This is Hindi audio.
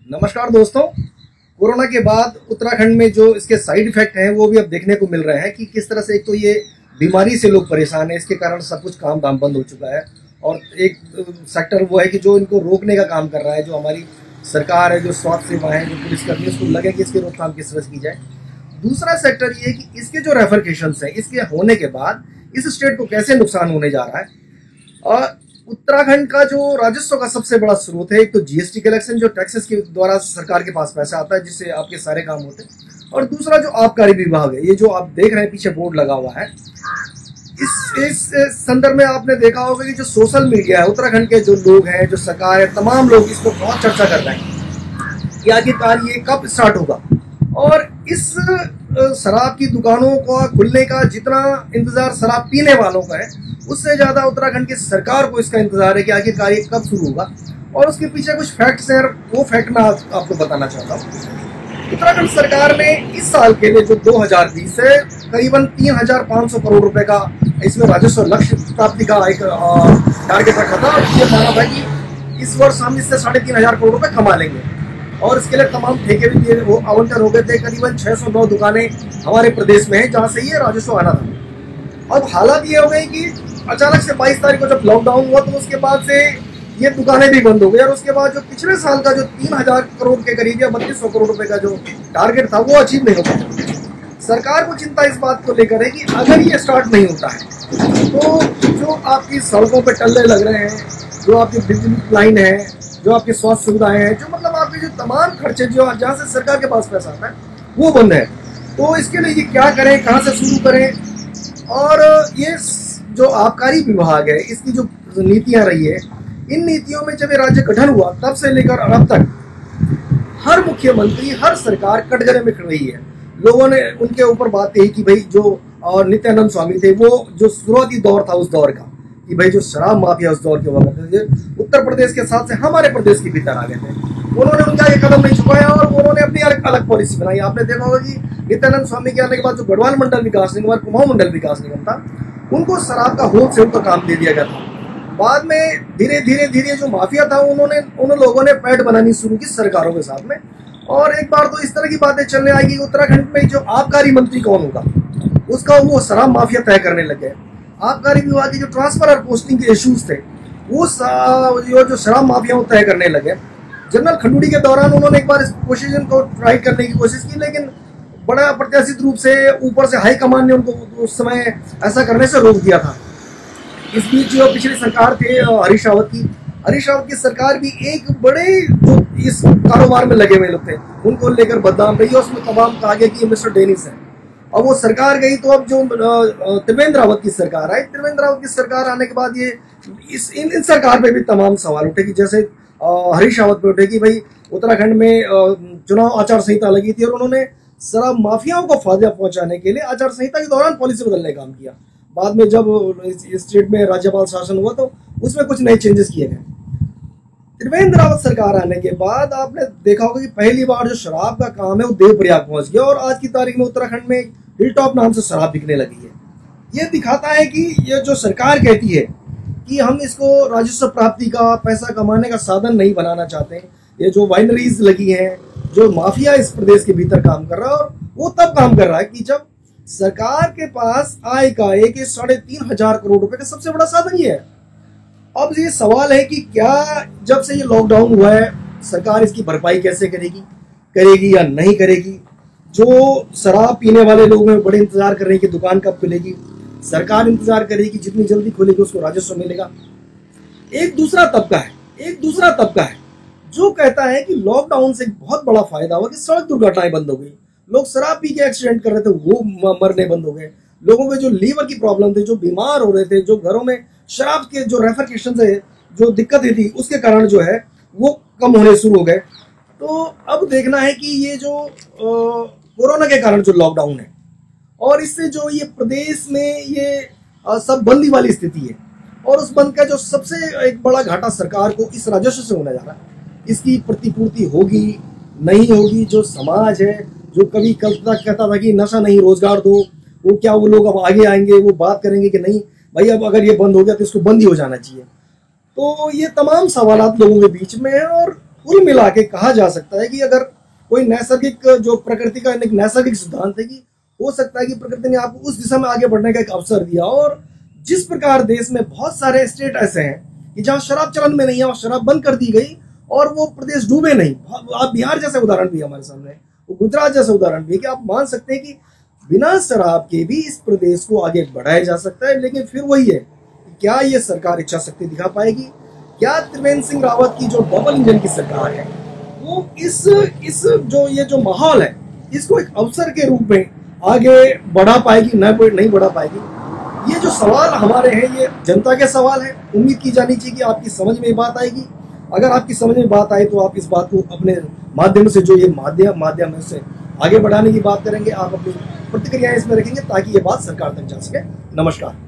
नमस्कार दोस्तों। कोरोना के बाद उत्तराखंड में जो इसके साइड इफेक्ट हैं वो भी अब देखने को मिल रहे हैं कि किस तरह से एक तो ये बीमारी से लोग परेशान हैं, इसके कारण सब कुछ काम धाम बंद हो चुका है। और एक सेक्टर वो है कि जो इनको रोकने का काम कर रहा है, जो हमारी सरकार है, जो स्वास्थ्य सेवा है, जो पुलिसकर्मी, उसको लगे कि इसकी रोकथाम किस तरह से की जाए। दूसरा सेक्टर ये है कि इसके जो रेफरकेशंस हैं, इसके होने के बाद इस स्टेट को कैसे नुकसान होने जा रहा है। और उत्तराखंड का जो राजस्व का सबसे बड़ा स्रोत है, एक तो जीएसटी कलेक्शन, जो टैक्सेस के द्वारा सरकार के पास पैसा आता है जिससे आपके सारे काम होते हैं, और दूसरा जो आबकारी विभाग है, ये जो आप देख रहे हैं पीछे बोर्ड लगा हुआ है, इस संदर्भ में आपने देखा होगा कि जो सोशल मीडिया है, उत्तराखंड के जो लोग हैं, जो सरकार है, तमाम लोग इसको बहुत चर्चा कर रहे हैं कि आखिरकार ये कब स्टार्ट होगा। और इस शराब की दुकानों का खुलने का जितना इंतजार शराब पीने वालों का है, उससे ज्यादा उत्तराखंड की सरकार को इसका इंतजार है कि आखिरकार ये कब शुरू होगा। और उसके पीछे कुछ फैक्ट्स हैं, वो फैक्ट मैं आपको बताना चाहता हूँ। उत्तराखंड सरकार ने इस साल के लिए जो 2020 है, करीबन 3,500 करोड़ रुपए का इसमें राजस्व लक्ष्य प्राप्ति का एक टारगेट रखा था। ये माना था कि इस वर्ष हम इससे 3,500 करोड़ रुपए कमा लेंगे, और इसके लिए तमाम ठेके भी दिए, वो आवंटन हो गए थे। करीबन 609 दुकानें हमारे प्रदेश में हैं जहां से ये राजस्व आना था। अब हालात ये हो गई कि अचानक से 22 तारीख को जब लॉकडाउन हुआ, तो उसके बाद से ये दुकानें भी बंद हो गई, और उसके बाद जो पिछले साल का जो 3,000 करोड़ के करीब या 3,200 करोड़ रुपए का जो टारगेट था, वो अचीव नहीं हो पाया। सरकार को चिंता इस बात को लेकर है कि अगर ये स्टार्ट नहीं होता है तो जो आपकी सड़कों पर टल्ले लग रहे हैं, जो आपकी बिजली लाइन है, जो आपकी स्वास्थ्य सुविधाएं हैं, जो मतलब आपके जो तमाम खर्चे जो जहाँ से सरकार के पास पैसा आता है, वो बंद है। तो इसके लिए ये क्या करें, कहाँ से शुरू करें। और ये जो आबकारी विभाग है, इसकी जो नीतियां रही है, इन नीतियों में जब ये राज्य गठन हुआ तब से लेकर अब तक हर मुख्यमंत्री, हर सरकार कटघरे में खड़ी रही है। लोगों ने उनके ऊपर बात कही कि भाई जो और नित्यानंद स्वामी थे, वो जो शुरुआती दौर था उस दौर का, कि भाई जो शराब माफिया उस दौर के हुआ करते थे, उत्तर प्रदेश के साथ से हमारे प्रदेश के भीतर आ गए थे, उन्होंने उनका ये कदम नहीं चुकाया और उन्होंने अपनी अलग पॉलिसी बनाई। आपने देखा होगा कि नित्यानंद स्वामी के आने के बाद जो गढ़वाल मंडल विकास निगम और कुमाऊं मंडल विकास निगम था, उनको शराब का होलसेल का काम दे दिया गया था। बाद में धीरे धीरे जो माफिया था, उन लोगों ने पैठ बनानी शुरू की सरकारों के साथ में। और एक बार तो इस तरह की बातें चलने आई कि उत्तराखंड में जो आबकारी मंत्री कौन होगा, उसका वो शराब माफिया तय करने लगे। आबकारी विभाग की जो ट्रांसफर और पोस्टिंग के इश्यूज थे, वो जो शराब माफिया तय करने लगे। जनरल खंडूड़ी के दौरान उन्होंने एक बार इस पोजीशन को ट्राई करने की कोशिश की, लेकिन बड़ा अप्रत्याशित रूप से ऊपर से हाईकमान ने उनको उस समय ऐसा करने से रोक दिया था। इस बीच जो पिछली सरकार थे हरीश रावत की सरकार भी एक बड़े जो इस कारोबार में लगे हुए लोग थे, उनको लेकर बदनाम रही, और उसमें तमाम कहा गया कि ये मिस्टर डेनिस है। अब वो सरकार गई तो अब जो त्रिवेंद्र रावत की सरकार आई, त्रिवेंद्र रावत की सरकार आने के बाद ये इन सरकार पे भी तमाम सवाल उठे कि जैसे हरीश रावत पे उठे कि भाई उत्तराखंड में चुनाव आचार संहिता लगी थी और उन्होंने शराब माफियाओं को फायदा पहुंचाने के लिए आचार संहिता के दौरान पॉलिसी बदलने का काम किया। बाद में जब स्टेट में राज्यपाल शासन हुआ तो उसमें कुछ नए चेंजेस किए गए। त्रिवेंद्र रावत सरकार आने के बाद आपने देखा होगा कि पहली बार जो शराब का काम है वो देवप्रयाग पहुंच गया, और आज की तारीख में उत्तराखंड में हिलटॉप नाम से शराब बिकने लगी है। ये दिखाता है कि ये जो सरकार कहती है कि हम इसको राजस्व प्राप्ति का, पैसा कमाने का साधन नहीं बनाना चाहते, ये जो वाइनरीज लगी हैं, जो माफिया इस प्रदेश के भीतर काम कर रहा है, और वो तब काम कर रहा है कि जब सरकार के पास आय का एक 3,500 करोड़ रुपए का सबसे बड़ा साधन ये है। अब ये सवाल है कि क्या जब से ये लॉकडाउन हुआ है, सरकार इसकी भरपाई कैसे करेगी या नहीं करेगी। जो शराब पीने वाले लोग हैं बड़े इंतजार कर रहे हैं कि दुकान कब खुलेगी, सरकार इंतजार करेगी कि जितनी जल्दी खुलेगी उसको राजस्व मिलेगा। एक दूसरा तबका है जो कहता है कि लॉकडाउन से बहुत बड़ा फायदा हुआ कि सड़क दुर्घटनाएं बंद हो गई, लोग शराब पी के एक्सीडेंट कर रहे थे वो मरने बंद हो गए, लोगों के जो लीवर की प्रॉब्लम थे, जो बीमार हो रहे थे, जो घरों में शराब के जो रेफरकेशन है, जो दिक्कतें थी, उसके कारण जो है वो कम होने शुरू हो गए। तो अब देखना है कि ये जो कोरोना के कारण जो लॉकडाउन है, और इससे जो ये प्रदेश में ये सब बंदी वाली स्थिति है, और उस बंद का जो सबसे एक बड़ा घाटा सरकार को इस राजस्व से होने जा रहा है, इसकी प्रतिपूर्ति होगी नहीं होगी। जो समाज है, जो कभी कहता था कि नशा नहीं रोजगार दो, वो क्या वो लोग अब आगे आएंगे, वो बात करेंगे कि नहीं भाई अब अगर ये बंद हो गया तो इसको बंद ही हो जाना चाहिए। तो ये तमाम सवालात लोगों के बीच में है, और कुल मिला के कहा जा सकता है कि अगर कोई नैसर्गिक जो प्रकृति का एक नैसर्गिक सिद्धांत है कि हो सकता है कि प्रकृति ने आपको उस दिशा में आगे बढ़ने का एक अवसर दिया। और जिस प्रकार देश में बहुत सारे स्टेट ऐसे हैं कि जहां शराब चलन में नहीं है और शराब बंद कर दी गई और वो प्रदेश डूबे नहीं। आप बिहार जैसे उदाहरण भी हमारे सामने, वो गुजरात जैसे उदाहरण भी, कि आप मान सकते हैं कि बिना शराब के भी इस प्रदेश को आगे बढ़ाया जा सकता है। लेकिन फिर वही है, क्या ये सरकार इच्छा शक्ति दिखा पाएगी? क्या त्रिवेंद्र सिंह रावत की जो डबल इंजन की सरकार है वो इस जो ये जो माहौल है इसको एक अवसर के रूप में आगे बढ़ा पाएगी? नहीं बढ़ा पाएगी। ये जो सवाल हमारे हैं ये जनता के सवाल है। उम्मीद की जानी चाहिए कि आपकी समझ में बात आएगी। अगर आपकी समझ में बात आए तो आप इस बात को अपने माध्यम से, जो ये माध्यम है, से आगे बढ़ाने की बात करेंगे। आप अपनी प्रतिक्रियाएं इसमें रखेंगे ताकि ये बात सरकार तक जा सके। नमस्कार।